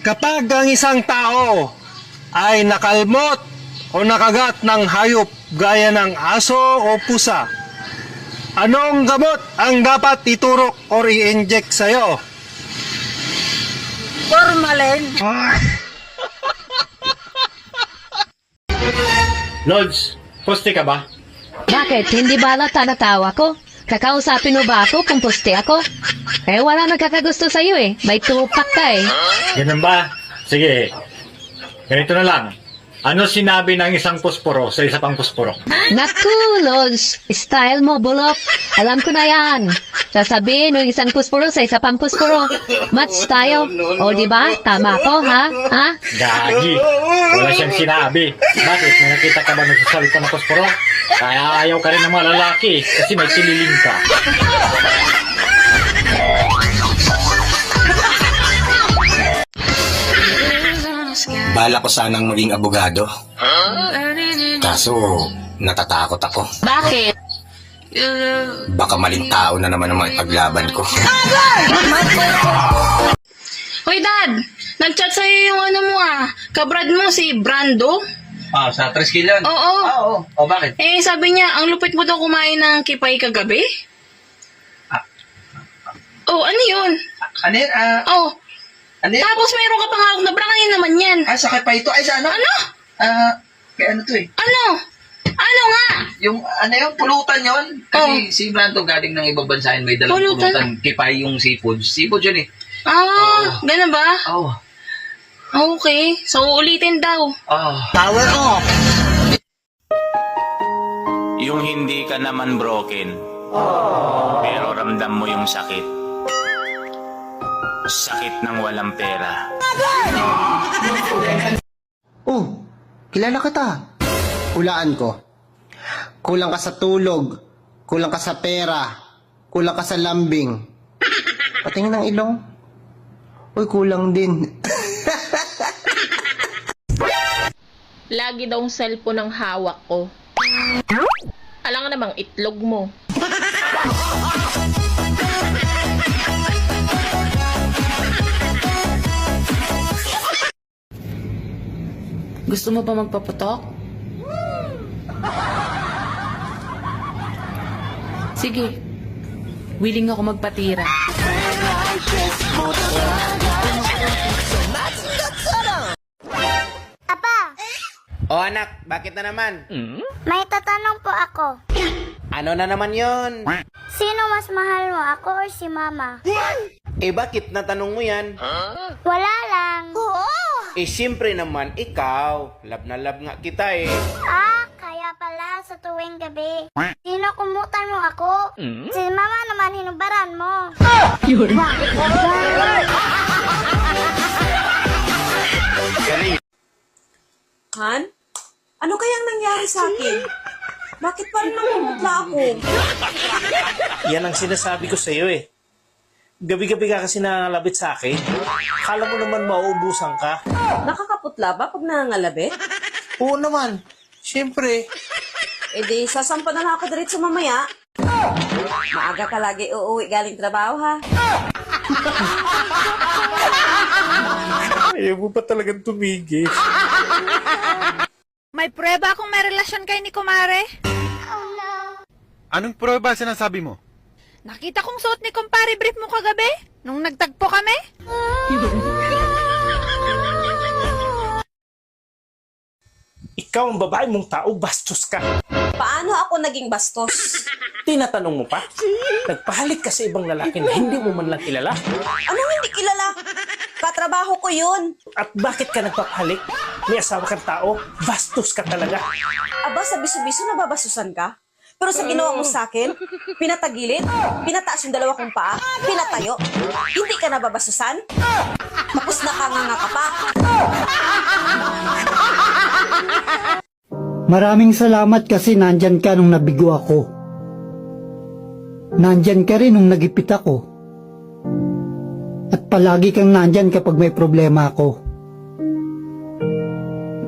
Kapag ang isang tao ay nakalmot o nakagat ng hayop gaya ng aso o pusa, anong gamot ang dapat iturok or i-inject sa'yo? Formalin. Lods, poste ka ba? Bakit? Hindi ba halata natawa ko? Kakausapin mo ba ako kung poste ako? Eh, wala nagkakagusto sa'yo eh. May tupak ka eh. Ganun ba? Sige. Ganito na lang. Ano sinabi ng isang pusporo sa isa pang pusporo? Naku, Lods. Style mo, bulok. Alam ko na yan. Sasabihin ng isang pusporo sa isa pang pusporo. Match tayo. O, di ba? Tama ko, ha? Ha? Gagi. Wala siyang sinabi. Bakit? May nakita ka ba nagsasalita ng pusporo? Kaya ayaw ka rin ng mga lalaki kasi may kililing ka. Bala ko sanang maging abogado. Kaso, natatakot ako. Bakit? Baka maling tao na naman ang mga ipaglaban ko. Hoy, Dad! Nag-chat sa'yo yung ano mo kabrad mo, si Brando. Sa 3 kilon? Oo. Oo. O, bakit? Eh, sabi niya, ang lupit mo daw kumain ng kipay kagabi. Oh, ano yun? Ano yan? Oh, Ano yan? tapos mayroon ka pang hawak na bra, kanina naman yan. Sakay pa ito. Ay, sa ano? Ano? Kaya ano to eh? Ano? Ano nga? Yung, pulutan yon. Kasi si Brando galing ng ibang bansa yun, may dalang Pulutan? pulutan. Kipay yung seafood. Seafood yun eh. Ganun ba? Oo. Okay, so ulitin daw. Power off! Yung hindi ka naman broken, pero ramdam mo yung sakit. Sakit ng walang pera. Oh, kilala kita. Hulaan ko. Kulang ka sa tulog, kulang ka sa pera, kulang ka sa lambing. Patingin ng ilong. Uy, kulang din. Lagi daw ang cellphone ang hawak ko. Alam nga namang itlog mo. Gusto mo ba magpaputok? Sige. Willing ako magpatira. O anak, bakit na naman? May tatanong po ako. Ano na naman yon? Sino mas mahal mo, ako or si Mama? Bakit natanong mo yan? Wala lang. Siyempre naman, ikaw. Love na love nga kita eh. Kaya pala sa tuwing gabi. Sino kumutan mo ako? Si Mama naman hinubaran mo. Han? Ano kayang nangyari sa akin? Bakit pa rin namumutla ako? Yan ang sinasabi ko sa'yo eh. Gabi-gabi ka kasi nangangalabit sa akin. Kala mo naman mauubusan ka. Nakakaputla ba pag nangangalabit? Oo naman. Siyempre. Di, sasampa na lang ako diretso mamaya. Maaga ka lagi uuwi galing trabaho, ha? Ayaw mo pa talagang tumigil. May prueba akong may relasyon kay ni Kumare. Anong prueba sinasabi mo? Nakita kong suot ni Kumpare brief mo kagabi, nung nagtagpo kami. Ikaw ang babae mong tao, bastos ka. Paano ako naging bastos? Tinatanong mo pa? Nagpahalik ka sa ibang lalaki na hindi mo man lang kilala? Anong hindi kilala? Katrabaho ko yun. At bakit ka nagpapahalik? May asawa kang tao, bastos ka talaga. Aba, sa biso-biso nababasusan ka? Pero sa ginawa mo sa akin, pinatagilid, pinataas yung dalawa kong paa, pinatayo. Hindi ka nababasusan? Tapos nakanganga ka pa. Maraming salamat kasi nandyan ka nung nabigo ako. Nandyan ka rin nung nagipit ako. At palagi kang nandyan kapag may problema ako.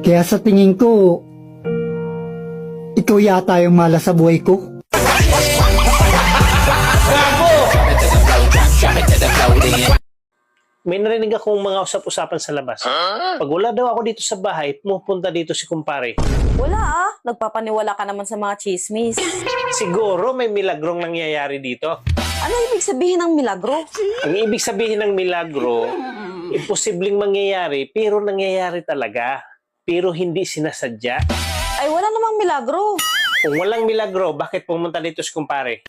Kaya sa tingin ko, ikaw yata yung mala sa buhay ko. May narinig akong mga usap-usapan sa labas. Pag wala daw ako dito sa bahay, pupunta dito si kumpare. Wala nagpapaniwala ka naman sa mga chismis. Siguro may milagrong nangyayari dito. Ano ibig sabihin ng milagro? Ang ibig sabihin ng milagro, imposibleng mangyayari, pero nangyayari talaga. Pero hindi sinasadya. Ay wala namang milagro. Kung walang milagro, bakit pumunta dito si kumpare?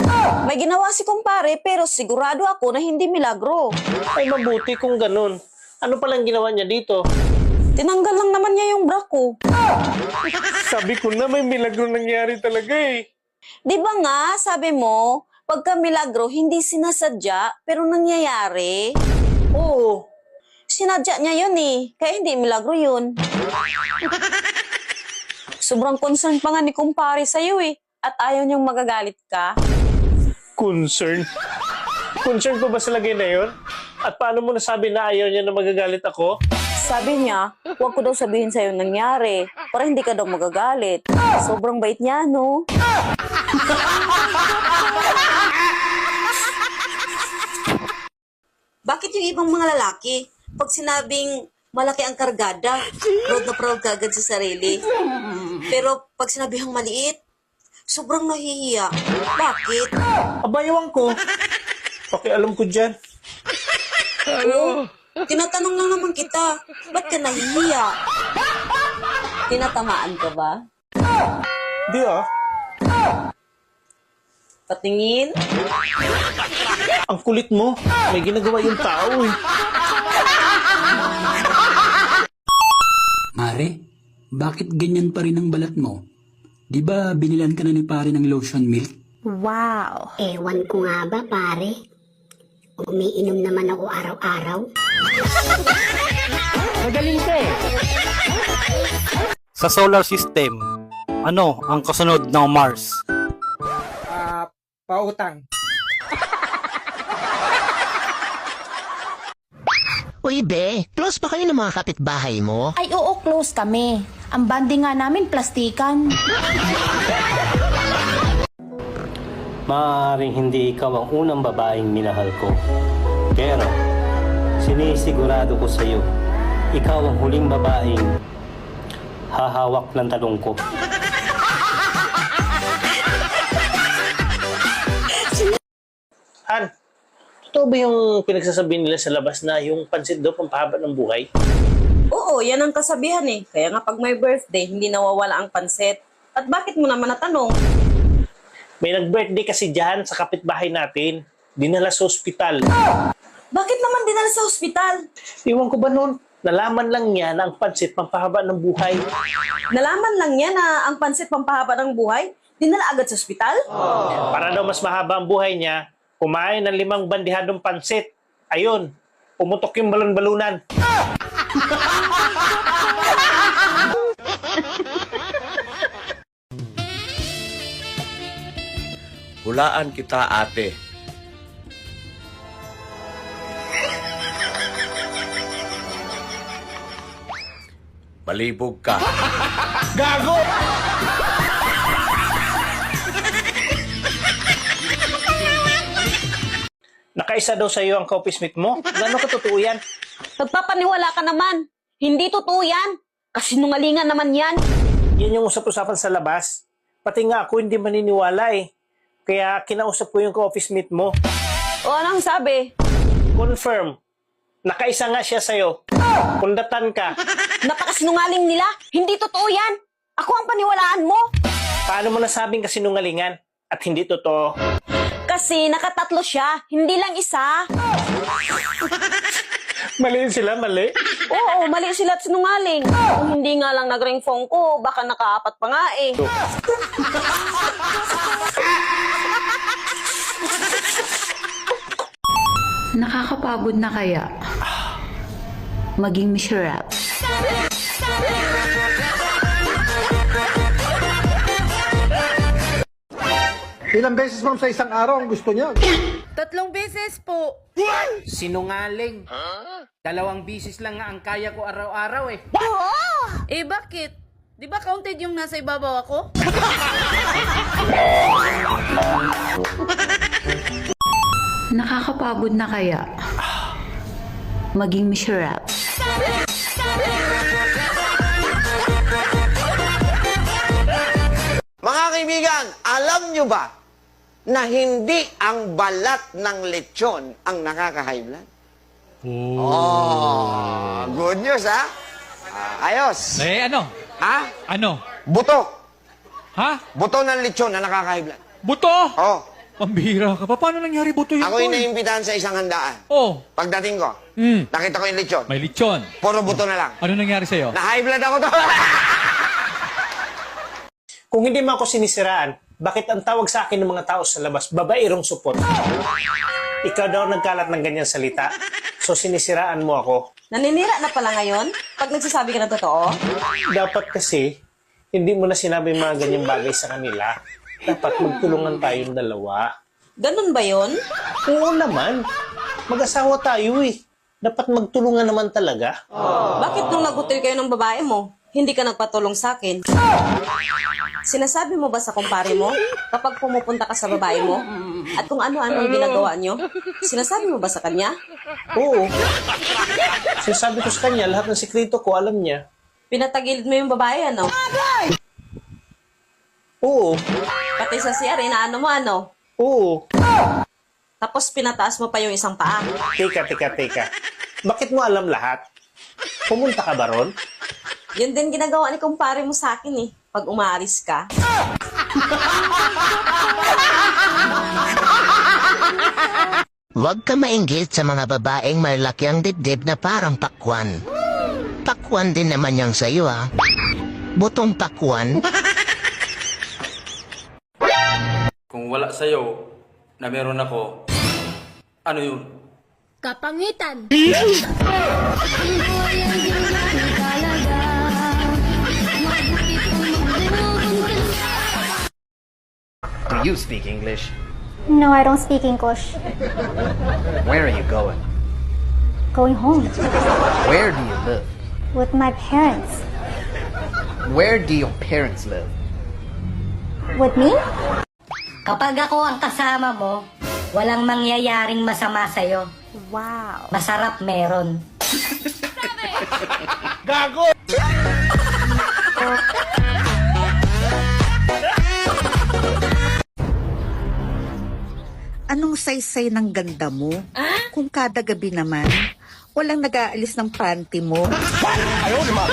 May ginawa si kumpare pero sigurado ako na hindi milagro. Ay mabuti kung ganun. Ano palang ginawa niya dito? Tinanggal lang naman niya yung bra ko. Sabi ko na may milagro nangyari talaga eh. Di ba nga, sabi mo, pagka milagro, hindi sinasadya pero nangyayari? Oo. Sinadya niya yun eh, kaya hindi milagro yun. Sobrang concern pa nga ni kumpare sa'yo eh, at ayaw niyang magagalit ka. Concern? Concern pa ba sa lagay na yun? At paano mo nasabi na ayaw niya na magagalit ako? Sabi niya, huwag ko daw sabihin sa'yo nangyari, para hindi ka daw magagalit. Sobrang bait niya, no? Bakit yung ibang mga lalaki, pag sinabing malaki ang kargada, proud na proud ka agad sa sarili. Pero pag sinabihang maliit, sobrang nahihiya. Bakit? Abayawang ko. Pakialam ko dyan. Oo. Tinatanong lang naman kita, ba't ka nahihiya? Tinatamaan ka ba? Di ah. Patingin? Ang kulit mo. May ginagawa yung tao eh. Mare, bakit ganyan pa rin ang balat mo? Di ba binilan ka na ni pare ng lotion milk? Wow! Ewan ko nga ba, pare? Umiinom naman ako araw-araw. Magaling ka eh. Sa solar system, ano ang kasunod ng Mars? Pautang. Uy, be, close ba kayo ng mga kapitbahay mo? Ay, oo, close kami. Ang banding nga namin, plastikan. Maaaring hindi ikaw ang unang babaeng minahal ko. Pero, sinisigurado ko sa iyo, ikaw ang huling babaeng hahawak ng talong ko. Han, totoo ba yung pinagsasabi nila sa labas na yung pansit daw pampahaba ng buhay? Oo, yan ang kasabihan eh. Kaya nga pag may birthday, hindi nawawala ang pansit. At bakit mo naman natanong? May nag-birthday kasi dyan sa kapitbahay natin. Dinala sa ospital. Bakit naman dinala sa ospital? Iwan ko ba nun? Nalaman lang niya na ang pansit pampahaba ng buhay. Nalaman lang niya na ang pansit pampahaba ng buhay? Dinala agad sa ospital? Para daw mas mahaba ang buhay niya, kumain ng 5 bandihadong pansit. Ayun, pumutok yung balon-balunan. Hulaan kita, ate. Malibog ka. Gago! Nakaisa daw sa iyo ang coffee smith mo? Gano'n katotoo yan? Nagpapaniwala ka naman. Hindi totoo yan. Kasinungalingan naman yan. Yan yung usap-usapan sa labas. Pati nga ako hindi maniniwala eh. Kaya kinausap ko yung coffee smith mo. O anong sabi? Confirm. Nakaisa nga siya sa'yo. Kundatan ka. Napakasinungaling nila. Hindi totoo yan. Ako ang paniwalaan mo. Paano mo nasabing kasinungalingan at hindi totoo? Kasi nakatatlo siya. Hindi lang isa. Mali sila, mali? Oo, mali sila at sinungaling. Kung hindi nga lang nag-ring phone ko, baka nakaapat pa nga eh. Nakakapagod na kaya? Maging miserable. Ilang beses ma'am sa isang araw ang gusto niya? 3 beses po. Sinungaling. 2 bisis lang nga ang kaya ko araw-araw eh. Eh bakit? Di ba counted yung nasa ibabaw ako? Nakakapagod na kaya? maging masarap. Mga kaibigan, alam nyo ba na hindi ang balat ng lechon ang nakaka-high blood? Oh, good news, ha? Ayos. Ano? Ha? Ano? Buto. Ha? Buto ng lechon na nakaka-high blood. Buto? Oh. Pambihira ka pa. Paano nangyari buto yun? Ako yung naimbitahan sa isang handaan. Oh. Pagdating ko, nakita ko yung lechon. May lechon. Puro buto na lang. Ano nangyari sa'yo? Na-high blood ako to. Kung hindi mo ako sinisiraan, bakit ang tawag sa akin ng mga tao sa labas, babairong supot? Ikaw daw nagkalat ng ganyang salita, so sinisiraan mo ako. Naninira na pala ngayon? Pag nagsasabi ka na totoo? Dapat kasi, hindi mo na sinabi mga ganyang bagay sa kanila. Dapat magtulungan tayong dalawa. Ganun ba yon? Oo naman. Mag-asawa tayo eh. Dapat magtulungan naman talaga. Bakit nung nagutil kayo ng babae mo, hindi ka nagpatulong sa akin? Sinasabi mo ba sa kumpare mo, kapag pumupunta ka sa babae mo, at kung ano-ano ang ginagawa nyo, sinasabi mo ba sa kanya? Oo. Sinasabi ko sa kanya, lahat ng sikreto ko, alam niya. Pinatagilid mo yung babae, ano? Oo. Pati sa CR, inaano mo, ano? Oo. Tapos pinataas mo pa yung isang paa. Teka. Bakit mo alam lahat? Pumunta ka ba ron? Yun din ginagawa ni kumpare mo sa akin eh, pag umaalis ka. Huwag ka mainggit sa mga babaeng malaki ang dibdib na parang pakwan. Pakwan din naman yang sa'yo, ha? Butong pakwan. Kung wala sa'yo, na meron ako, ano yun? Kapangitan. Do you speak English? No, I don't speak English. Where are you going? Going home Where do you live? with my parents. Where do your parents live? With me? Kapag ako ang kasama mo, walang mangyayaring masama sa'yo. Wow. Masarap meron. Gago! Anong saysay ng ganda mo? Kung kada gabi naman, walang nag-aalis ng panty mo. Ayaw naman!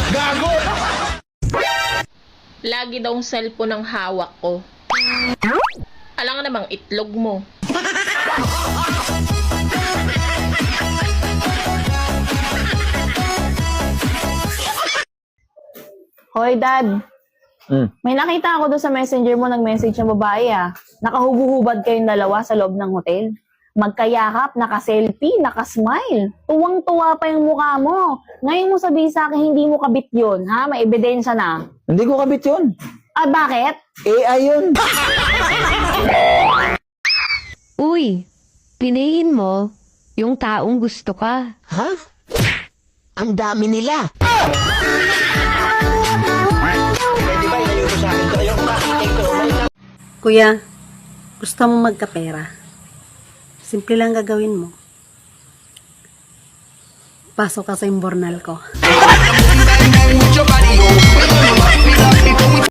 Gago! Lagi daw ang cellphone ang hawak ko. Alam nga namang itlog mo. Hoy, Dad. May nakita ako doon sa messenger mo, nag-message ng babae Nakahubo-hubad kayong dalawa sa loob ng hotel. Magkayakap, naka-selfie, naka-smile. Tuwang-tuwa pa yung mukha mo. Ngayon mo sabihin sa akin, hindi mo kabit yun, ha? May ebidensya na. Hindi ko kabit yun. Ah, bakit? AI yun. Uy, piliin mo yung taong gusto ka. Ha? Ang dami nila. Kuya, gusto mo magkapera? Simple lang gagawin mo. Pasok ka sa imbornal ko.